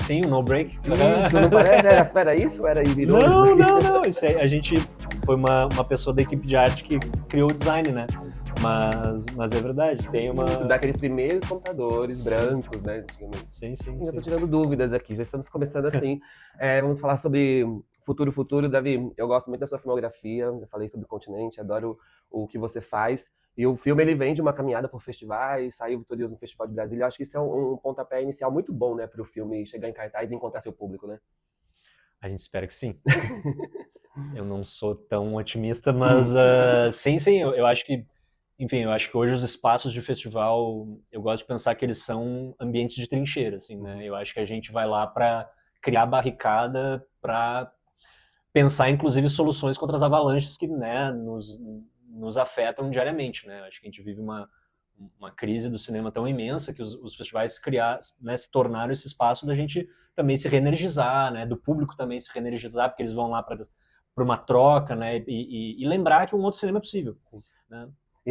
sim, o No Break. Isso, não parece? Era isso ou era Illinois? Não. Isso aí, a gente foi uma pessoa da equipe de arte que criou o design, né? Mas é verdade, tem uma... Daqueles primeiros computadores brancos, né? Antigamente. Sim. Eu tô tirando dúvidas aqui, já estamos começando assim. Vamos falar sobre futuro. Davi, eu gosto muito da sua filmografia, já falei sobre o Continente, adoro o que você faz. E o filme, ele vem de uma caminhada por festivais, saiu vitorioso no Festival de Brasília. Eu acho que isso é um pontapé inicial muito bom, né, para o filme chegar em cartaz e encontrar seu público, né? A gente espera que sim. Eu não sou tão otimista, mas sim, eu acho que, enfim, eu acho que hoje os espaços de festival, eu gosto de pensar que eles são ambientes de trincheira, assim, né? Eu acho que a gente vai lá para criar barricada, para pensar, inclusive, soluções contra as avalanches que, né, nos afetam diariamente, né? Acho que a gente vive uma crise do cinema tão imensa que os festivais né, se tornaram esse espaço da gente também se reenergizar, né? Do público também se reenergizar, porque eles vão lá para uma troca, né? E lembrar que um outro cinema é possível, né? E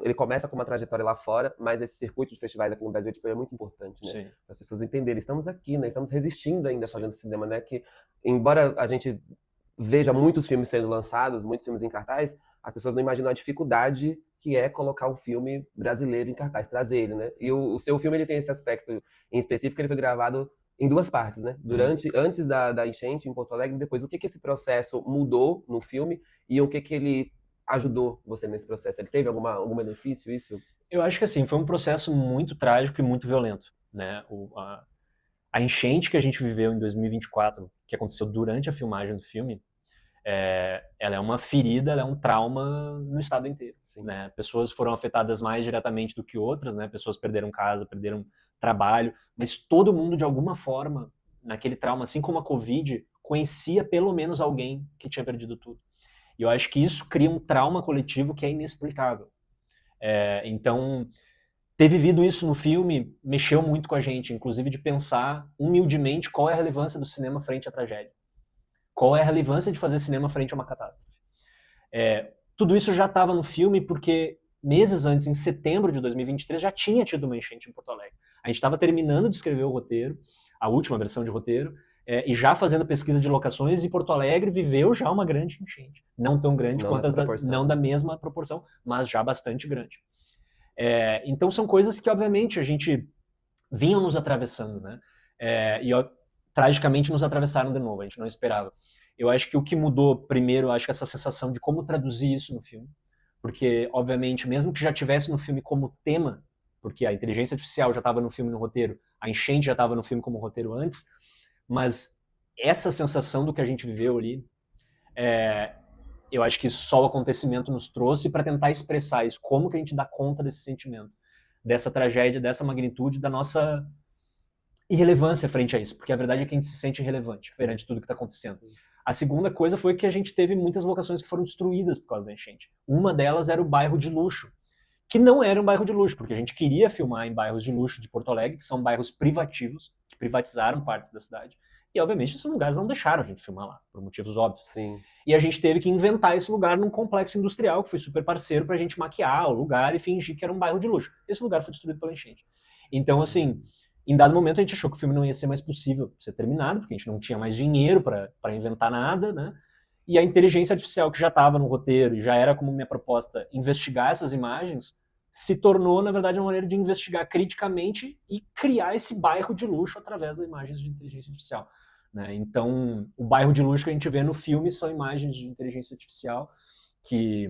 ele começa com uma trajetória lá fora, mas esse circuito de festivais aqui no Brasil tipo, é muito importante, né? Sim. Para as pessoas entenderem, estamos aqui, né? Estamos resistindo ainda fazendo cinema, né? Que embora a gente veja muitos filmes sendo lançados, muitos filmes em cartaz, as pessoas não imaginam a dificuldade que é colocar um filme brasileiro em cartaz, trazer ele, né? E o seu filme ele tem esse aspecto em específico, ele foi gravado em duas partes, né? Antes da enchente em Porto Alegre, depois o que esse processo mudou no filme e o que ele ajudou você nesse processo? Ele teve algum benefício, isso? Eu acho que assim, foi um processo muito trágico e muito violento, né? A enchente que a gente viveu em 2024, que aconteceu durante a filmagem do filme, ela é uma ferida, ela é um trauma no estado inteiro, né? Pessoas foram afetadas mais diretamente do que outras, né? Pessoas perderam casa, perderam trabalho, mas todo mundo de alguma forma naquele trauma, assim como a Covid, conhecia pelo menos alguém que tinha perdido tudo. E eu acho que isso cria um trauma coletivo que é inexplicável. Então, ter vivido isso no filme mexeu muito com a gente, inclusive de pensar humildemente qual é a relevância do cinema frente à tragédia. Qual é a relevância de fazer cinema frente a uma catástrofe. Tudo isso já estava no filme porque meses antes, em setembro de 2023, já tinha tido uma enchente em Porto Alegre. A gente estava terminando de escrever o roteiro, a última versão de roteiro, e já fazendo pesquisa de locações, e Porto Alegre viveu já uma grande enchente. Não tão grande quanto não da mesma proporção, mas já bastante grande. Então são coisas que, obviamente, a gente vinham nos atravessando, né? Tragicamente nos atravessaram de novo, a gente não esperava. Eu acho que o que mudou primeiro, acho que essa sensação de como traduzir isso no filme, porque, obviamente, mesmo que já tivesse no filme como tema, porque a inteligência artificial já estava no filme no roteiro, a enchente já estava no filme como roteiro antes, mas essa sensação do que a gente viveu ali, eu acho que só o acontecimento nos trouxe para tentar expressar isso, como que a gente dá conta desse sentimento, dessa tragédia, dessa magnitude, da nossa irrelevância frente a isso, porque a verdade é que a gente se sente irrelevante perante tudo que está acontecendo. A segunda coisa foi que a gente teve muitas locações que foram destruídas por causa da enchente. Uma delas era o bairro de luxo, que não era um bairro de luxo, porque a gente queria filmar em bairros de luxo de Porto Alegre, que são bairros privativos, que privatizaram partes da cidade. E, obviamente, esses lugares não deixaram a gente filmar lá, por motivos óbvios. Sim. E a gente teve que inventar esse lugar num complexo industrial, que foi super parceiro pra gente maquiar o lugar e fingir que era um bairro de luxo. Esse lugar foi destruído pela enchente. Então, assim, em dado momento a gente achou que o filme não ia ser mais possível ser terminado, porque a gente não tinha mais dinheiro para inventar nada, né? E a inteligência artificial que já estava no roteiro e já era como minha proposta investigar essas imagens, se tornou, na verdade, uma maneira de investigar criticamente e criar esse bairro de luxo através das imagens de inteligência artificial. Né? Então, o bairro de luxo que a gente vê no filme são imagens de inteligência artificial que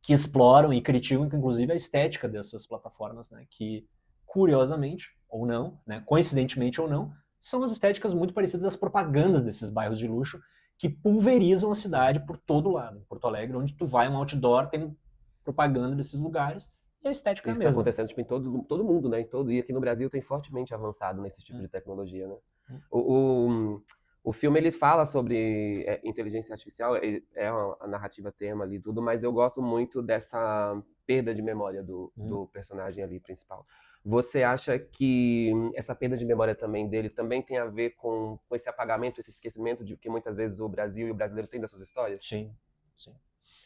exploram e criticam, inclusive, a estética dessas plataformas, né? Que, curiosamente, ou não, né? Coincidentemente ou não, são as estéticas muito parecidas das propagandas desses bairros de luxo que pulverizam a cidade por todo lado. Em Porto Alegre, onde tu vai, um outdoor, tem propaganda desses lugares, e a estética é a Isso mesma. está acontecendo tipo, em todo mundo, né? E aqui no Brasil tem fortemente avançado nesse tipo de tecnologia, né? O filme ele fala sobre inteligência artificial, é uma narrativa tema ali e tudo, mas eu gosto muito dessa perda de memória do personagem ali principal. Você acha que essa perda de memória também dele também tem a ver com esse apagamento, esse esquecimento de que muitas vezes o Brasil e o brasileiro têm das suas histórias? Sim.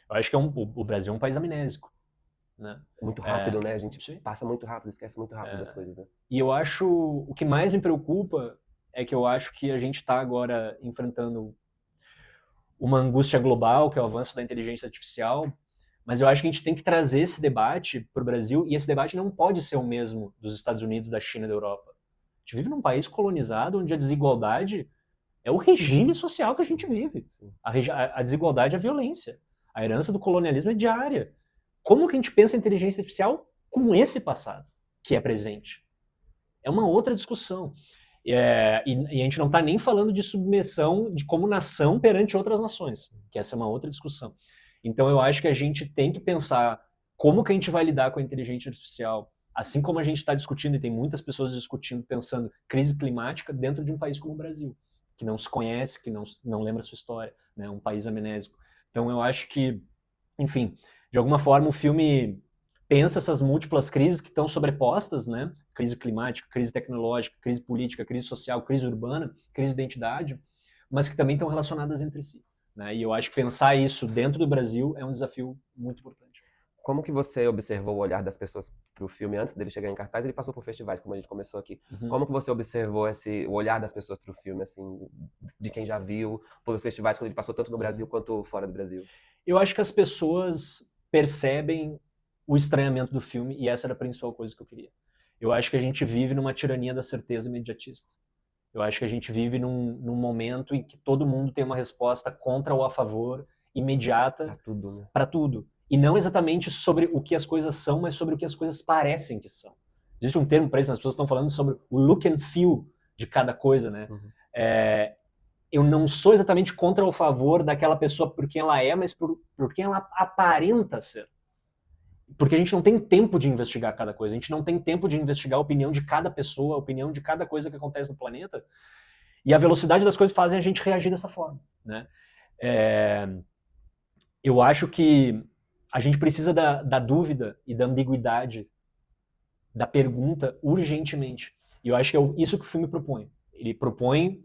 Eu acho que o Brasil é um país amnésico. Né? Muito rápido, né? A gente passa muito rápido, esquece muito rápido das coisas, né? E eu acho, o que mais me preocupa é que eu acho que a gente está agora enfrentando uma angústia global, que é o avanço da inteligência artificial, mas eu acho que a gente tem que trazer esse debate para o Brasil, e esse debate não pode ser o mesmo dos Estados Unidos, da China e da Europa. A gente vive num país colonizado, onde a desigualdade é o regime social que a gente vive. A desigualdade é a violência. A herança do colonialismo é diária. Como que a gente pensa a inteligência artificial com esse passado, que é presente? É uma outra discussão. E a gente não está nem falando de submissão de como nação perante outras nações, que essa é uma outra discussão. Então eu acho que a gente tem que pensar como que a gente vai lidar com a inteligência artificial, assim como a gente está discutindo, e tem muitas pessoas discutindo, pensando crise climática dentro de um país como o Brasil, que não se conhece, que não lembra a sua história, né? Um país amnésico. Então eu acho que, enfim, de alguma forma o filme pensa essas múltiplas crises que estão sobrepostas, né? Crise climática, crise tecnológica, crise política, crise social, crise urbana, crise de identidade, mas que também estão relacionadas entre si, né? E eu acho que pensar isso dentro do Brasil é um desafio muito importante. Como que você observou o olhar das pessoas para o filme antes dele chegar em cartaz? Ele passou por festivais, como a gente começou aqui. Como que você observou o olhar das pessoas para o filme, assim, de quem já viu, pelos festivais, quando ele passou tanto no Brasil quanto fora do Brasil? Eu acho que as pessoas percebem o estranhamento do filme, e essa era a principal coisa que eu queria. Eu acho que a gente vive numa tirania da certeza imediatista. Eu acho que a gente vive num momento em que todo mundo tem uma resposta contra ou a favor, imediata, Pra tudo, né? para tudo. E não exatamente sobre o que as coisas são, mas sobre o que as coisas parecem que são. Existe um termo para isso, as pessoas estão falando sobre o look and feel de cada coisa, né? Eu não sou exatamente contra ou a favor daquela pessoa por quem ela é, mas por quem ela aparenta ser. Porque a gente não tem tempo de investigar cada coisa, a gente não tem tempo de investigar a opinião de cada pessoa, a opinião de cada coisa que acontece no planeta, e a velocidade das coisas fazem a gente reagir dessa forma, né? Eu acho que a gente precisa da dúvida e da ambiguidade da pergunta urgentemente. E eu acho que é isso que o filme propõe. Ele propõe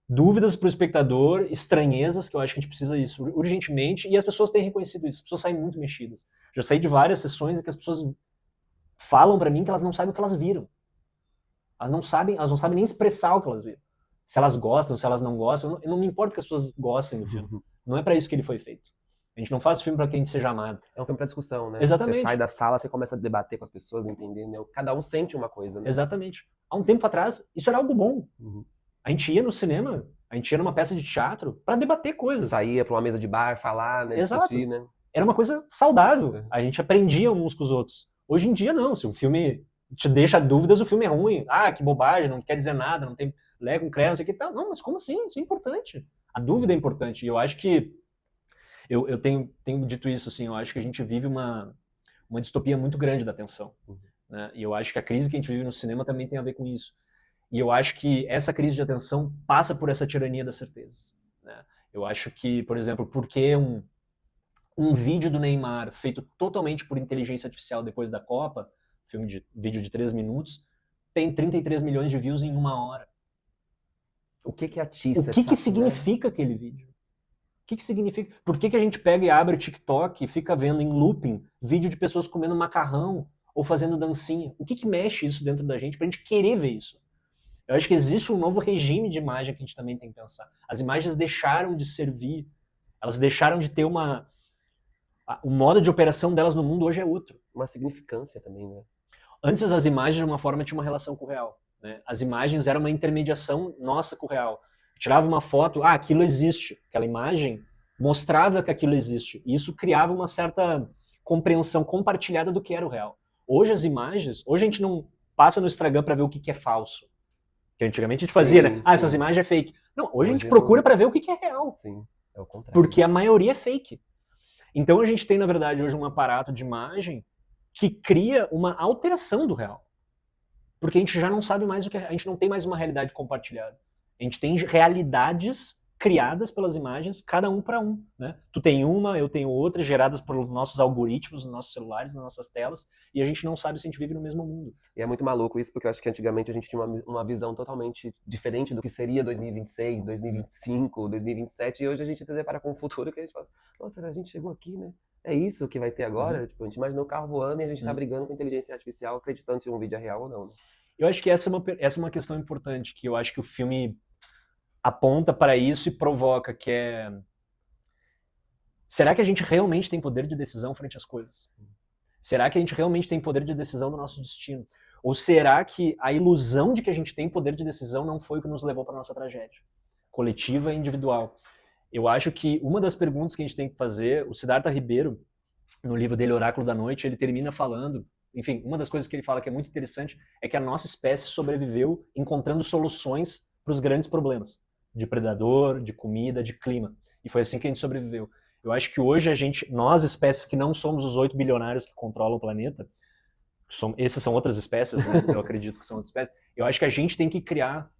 dúvidas para o espectador, estranhezas, que eu acho que a gente precisa disso urgentemente, e as pessoas têm reconhecido isso. As pessoas saem muito mexidas. Já saí de várias sessões em que as pessoas falam para mim que elas não sabem o que elas viram. Elas não sabem nem expressar o que elas viram. Se elas gostam, se elas não gostam, eu não me importa que as pessoas gostem do filme. Não é para isso que ele foi feito. A gente não faz filme para que a gente seja amado. É um filme para discussão, né? Exatamente. Você sai da sala, você começa a debater com as pessoas, entender, né? Cada um sente uma coisa, né? Exatamente. Há um tempo atrás, isso era algo bom. A gente ia no cinema, a gente ia numa peça de teatro para debater coisas. Saía para uma mesa de bar, falar, né? Exato. Discutir, né? Era uma coisa saudável. A gente aprendia uns com os outros. Hoje em dia, não. Se um filme te deixa dúvidas, o filme é ruim. Ah, que bobagem, não quer dizer nada, não tem Lego, um credo, não sei o que tal. Não, mas como assim? Isso é importante. A dúvida é importante. E eu acho que eu tenho dito isso, assim, eu acho que a gente vive uma distopia muito grande da atenção. Né? E eu acho que a crise que a gente vive no cinema também tem a ver com isso. E eu acho que essa crise de atenção passa por essa tirania das certezas. Né? Eu acho que, por exemplo, por que um vídeo do Neymar feito totalmente por inteligência artificial depois da Copa, vídeo de 3 minutos, tem 33 milhões de views em 1 hora? O que atiça? O que significa aquele vídeo? O que significa? Por que a gente pega e abre o TikTok e fica vendo em looping vídeo de pessoas comendo macarrão ou fazendo dancinha? O que mexe isso dentro da gente pra gente querer ver isso? Eu acho que existe um novo regime de imagem que a gente também tem que pensar. As imagens deixaram de servir, elas deixaram de ter o modo de operação delas no mundo hoje é outro. Uma significância também, né? Antes as imagens de uma forma tinham uma relação com o real. Né? As imagens eram uma intermediação nossa com o real. Tirava uma foto, aquilo existe. Aquela imagem mostrava que aquilo existe. E isso criava uma certa compreensão compartilhada do que era o real. Hoje as imagens, hoje a gente não passa no Instagram para ver o que é falso. Que antigamente a gente fazia, né? Essas imagens é fake. Não, hoje a gente procura para ver o que é real. Sim, é o contrário. Porque a maioria é fake. Então a gente tem, na verdade, hoje um aparato de imagem que cria uma alteração do real. Porque a gente já não sabe mais a gente não tem mais uma realidade compartilhada. A gente tem realidades criadas pelas imagens, cada um para um. Né? Tu tem uma, eu tenho outra, geradas pelos nossos algoritmos, nos nossos celulares, nas nossas telas, e a gente não sabe se a gente vive no mesmo mundo. E é muito maluco isso, porque eu acho que antigamente a gente tinha uma visão totalmente diferente do que seria 2026, 2025, 2027, e hoje a gente se depara com um futuro que a gente fala, nossa, a gente chegou aqui, né? É isso que vai ter agora? Tipo, a gente imaginou o carro voando e a gente tá brigando com inteligência artificial, acreditando se um vídeo é real ou não. Né? Eu acho que essa é uma questão importante, que eu acho que o filme aponta para isso e provoca, que é... Será que a gente realmente tem poder de decisão frente às coisas? Será que a gente realmente tem poder de decisão do nosso destino? Ou será que a ilusão de que a gente tem poder de decisão não foi o que nos levou para a nossa tragédia? Coletiva e individual. Eu acho que uma das perguntas que a gente tem que fazer, o Siddhartha Ribeiro, no livro dele Oráculo da Noite, ele termina falando, enfim, uma das coisas que ele fala que é muito interessante é que a nossa espécie sobreviveu encontrando soluções para os grandes problemas, de predador, de comida, de clima. E foi assim que a gente sobreviveu. Eu acho que hoje nós espécies que não somos os 8 bilionários que controlam o planeta, essas são outras espécies, né? Eu acredito que são outras espécies, eu acho que a gente tem que criar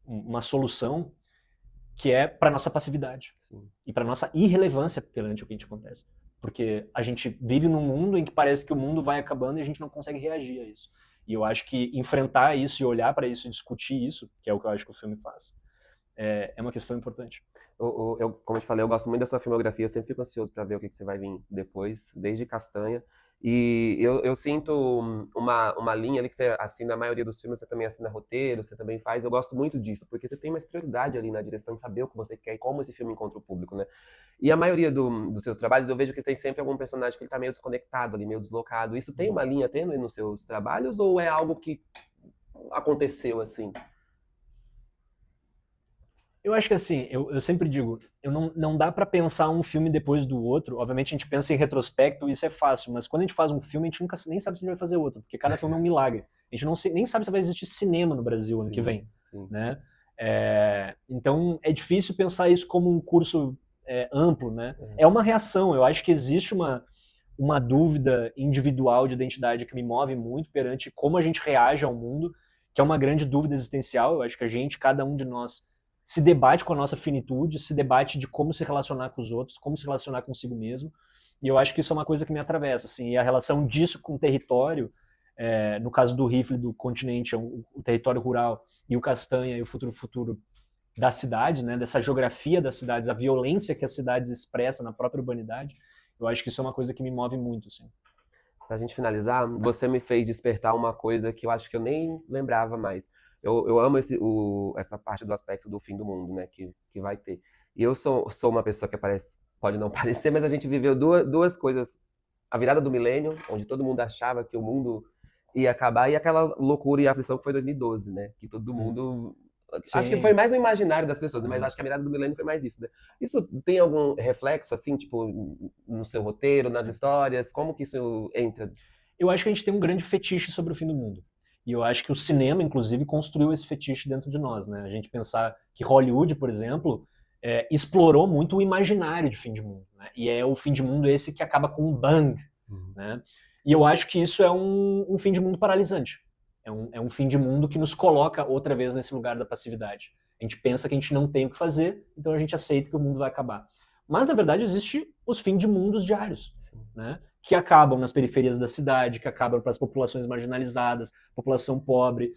uma solução que é para nossa passividade. Sim. E para nossa irrelevância perante o que a gente acontece. Porque a gente vive num mundo em que parece que o mundo vai acabando e a gente não consegue reagir a isso. E eu acho que enfrentar isso e olhar para isso e discutir isso, que é o que eu acho que o filme faz, é uma questão importante. Como eu te falei, eu gosto muito da sua filmografia, eu sempre fico ansioso para ver o que você vai vir depois, desde Castanha. E eu sinto uma linha ali que você assina a maioria dos filmes, você também assina roteiro, você também faz. Eu gosto muito disso, porque você tem mais prioridade ali na direção de saber o que você quer e como esse filme encontra o público, né? E a maioria dos seus trabalhos, eu vejo que tem sempre algum personagem que ele tá meio desconectado ali, meio deslocado. Isso tem uma linha tênue nos seus trabalhos ou é algo que aconteceu assim? Eu acho que assim, eu sempre digo, não dá pra pensar um filme depois do outro. Obviamente a gente pensa em retrospecto, isso é fácil, mas quando a gente faz um filme, a gente nunca nem sabe se a gente vai fazer outro, porque cada filme é um milagre. A gente nem sabe se vai existir cinema no Brasil ano que vem, né? Então é difícil pensar isso como um curso amplo, né? É uma reação. Eu acho que existe uma dúvida individual de identidade que me move muito perante como a gente reage ao mundo, que é uma grande dúvida existencial. Eu acho que cada um de nós se debate com a nossa finitude, se debate de como se relacionar com os outros, como se relacionar consigo mesmo, e eu acho que isso é uma coisa que me atravessa, assim, e a relação disso com o território, no caso do rifle do continente, o território rural, e o Castanha e o futuro das cidades, né, dessa geografia das cidades, a violência que as cidades expressam na própria urbanidade, eu acho que isso é uma coisa que me move muito, assim. Pra gente finalizar, você me fez despertar uma coisa que eu acho que eu nem lembrava mais. Eu amo essa parte do aspecto do fim do mundo, né, que vai ter. E eu sou uma pessoa que pode não parecer, mas a gente viveu duas coisas. A virada do milênio, onde todo mundo achava que o mundo ia acabar, e aquela loucura e aflição que foi 2012, né, que todo mundo... Sim. Acho que foi mais no imaginário das pessoas, mas acho que a virada do milênio foi mais isso, né? Isso tem algum reflexo, assim, tipo, no seu roteiro, nas histórias? Como que isso entra? Eu acho que a gente tem um grande fetiche sobre o fim do mundo. E eu acho que o cinema, inclusive, construiu esse fetiche dentro de nós, né? A gente pensar que Hollywood, por exemplo, explorou muito o imaginário de fim de mundo, né? E é o fim de mundo esse que acaba com um bang, né? E eu acho que isso é um fim de mundo paralisante. É um fim de mundo que nos coloca outra vez nesse lugar da passividade. A gente pensa que a gente não tem o que fazer, então a gente aceita que o mundo vai acabar. Mas, na verdade, existem os fins de mundos diários, né? Que acabam nas periferias da cidade, que acabam para as populações marginalizadas, população pobre.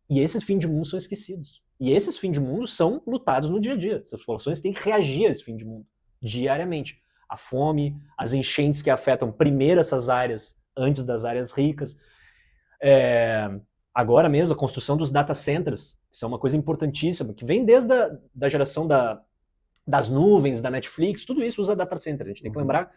E esses fins de mundo são esquecidos. E esses fins de mundo são lutados no dia a dia. Essas populações têm que reagir a esse fim de mundo diariamente. A fome, as enchentes que afetam primeiro essas áreas antes das áreas ricas. Agora mesmo, a construção dos data centers, que são uma coisa importantíssima, que vem desde a geração das nuvens, da Netflix, tudo isso usa data center. A gente tem que lembrar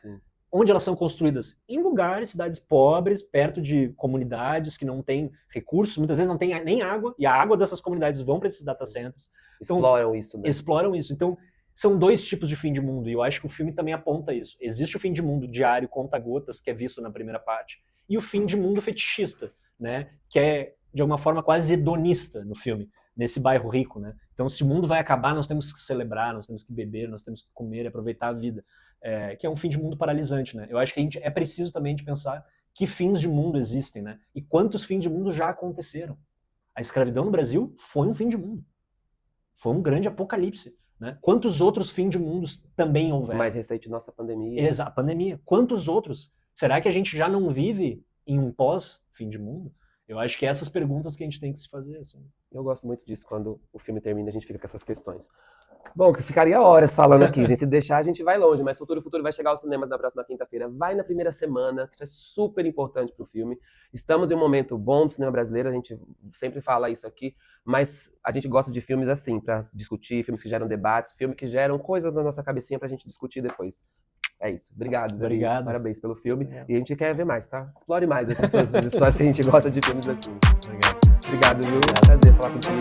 onde elas são construídas. Em lugares, cidades pobres, perto de comunidades que não têm recursos, muitas vezes não tem nem água, e a água dessas comunidades vão para esses data centers. Então, exploram isso, né? Exploram isso. Então, são dois tipos de fim de mundo, e eu acho que o filme também aponta isso. Existe o fim de mundo diário, conta-gotas, que é visto na primeira parte, e o fim de mundo fetichista, né? Que é, de alguma forma, quase hedonista no filme, nesse bairro rico, né? Então, se o mundo vai acabar, nós temos que celebrar, nós temos que beber, nós temos que comer e aproveitar a vida. Que é um fim de mundo paralisante, né? Eu acho que é preciso também de pensar que fins de mundo existem, né? E quantos fins de mundo já aconteceram. A escravidão no Brasil foi um fim de mundo. Foi um grande apocalipse, né? Quantos outros fins de mundos também houveram? Mais recente, nossa pandemia. Exato, pandemia. Quantos outros? Será que a gente já não vive em um pós-fim de mundo? Eu acho que essas perguntas que a gente tem que se fazer, assim. Eu gosto muito disso, quando o filme termina, a gente fica com essas questões. Bom, que ficaria horas falando aqui, gente. Se deixar, a gente vai longe, mas Futuro vai chegar aos cinemas na próxima quinta-feira. Vai na primeira semana, que isso é super importante pro filme. Estamos em um momento bom do cinema brasileiro, a gente sempre fala isso aqui, mas a gente gosta de filmes assim, pra discutir, filmes que geram debates, filmes que geram coisas na nossa cabecinha pra gente discutir depois. É isso. Obrigado, Davi. Obrigado. Parabéns pelo filme. Obrigado. E a gente quer ver mais, tá? Explore mais essas suas histórias que a gente gosta de filmes assim. Obrigado. Obrigado, viu? Prazer falar contigo.